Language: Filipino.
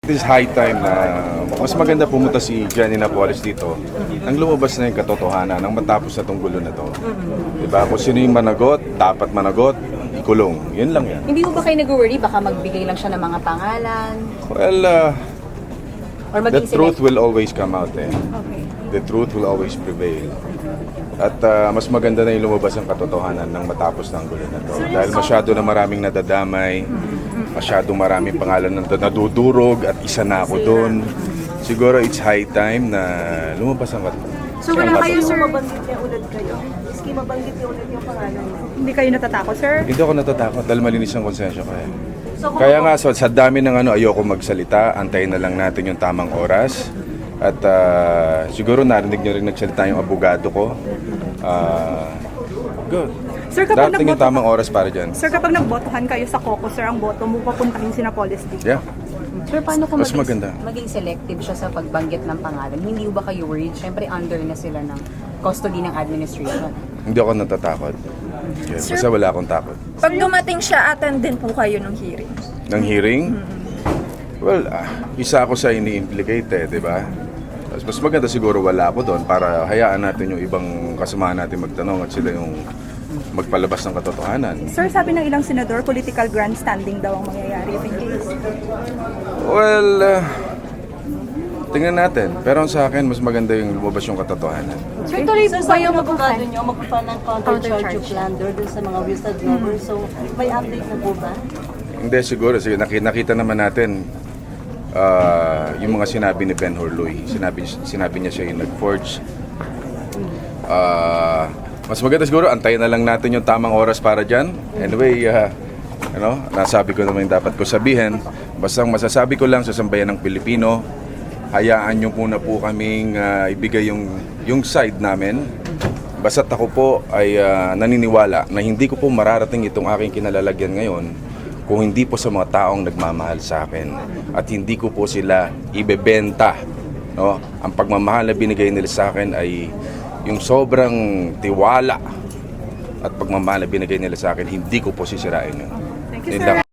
This high time na mas maganda pumunta si Jenny Napoles dito nang lumabas na yung katotohanan nang matapos na tong gulo na to. Diba? Kung sino yung managot, dapat managot, ikulong. Yun lang yan. Hindi mo ba kayo nag-worry? Baka magbigay lang siya ng mga pangalan? Well, Or the maging truth will always come out eh. Okay. The truth will always prevail. At mas maganda na yung lumabas ang katotohanan nang matapos ng gulo na to. Dahil masyado na maraming nadadamay, masyado maraming pangalan na nadudurog at isa na ako doon. Siguro it's high time na lumabas ang katotohanan. So wala kayo, sir? Mabanggit niya ulit kayo? Maski mabanggit niya ulit yung pangalan niyo? Hindi kayo natatakot, sir? Hindi ako natatakot dahil malinis ang konsensya ko eh. Kaya nga sa dami ng ayoko magsalita, antayin na lang natin yung tamang oras. At siguro narinig niyo rin nagsalita yung abogado ko. Good. Sir, kapag Dating yung tamang oras para dyan. Sir, kapag nagbotohan kayo sa caucus, sir, ang boto mo papuntahin si Napoles dito? Yeah. Sir, paano kung Mas maganda. maging selective siya sa pagbanggit ng pangalan? Hindi ba kayo worried? Siyempre, under na sila ng custody ng administration. Hindi ako natatakot. Yeah, basta wala akong takot. Pag dumating siya, attend din po kayo ng hearing. Ng hearing? Well, isa ako sa ini-implicate eh, di ba? Mas maganda siguro wala ako doon para hayaan natin yung ibang kasamahan natin magtanong at sila yung magpalabas ng katotohanan. Sir, sabi ng ilang senador, political grandstanding daw ang mangyayari if in case. Well, tingnan natin. Pero sa akin, mas maganda yung lumabas yung katotohanan. Sir, tuloy po So, kayo yung abogado nyo, magpa ng counter-charge of plunder dun sa mga whistleblower. So, may update na po ba? Hindi, siguro. Sige, nakita naman natin yung mga sinabi ni Ben Horloy. Sinabi niya siya yung nag-forge. Mas maganda siguro, antayin na lang natin yung tamang oras para dyan. Anyway, nasabi ko naman yung dapat ko sabihin. Basta masasabi ko lang sa sambayan ng Pilipino, hayaan nyo muna po kaming ibigay yung side namin. Basta't ako po ay naniniwala na hindi ko po mararating itong aking kinalalagyan ngayon kung hindi po sa mga taong nagmamahal sa akin at hindi ko po sila ibebenta. No? Ang pagmamahal na binigay nila sa akin ay yung sobrang tiwala at pagmamahal na binigay nila sa akin, hindi ko po sisirain yun. Thank you, Yun sir. lang.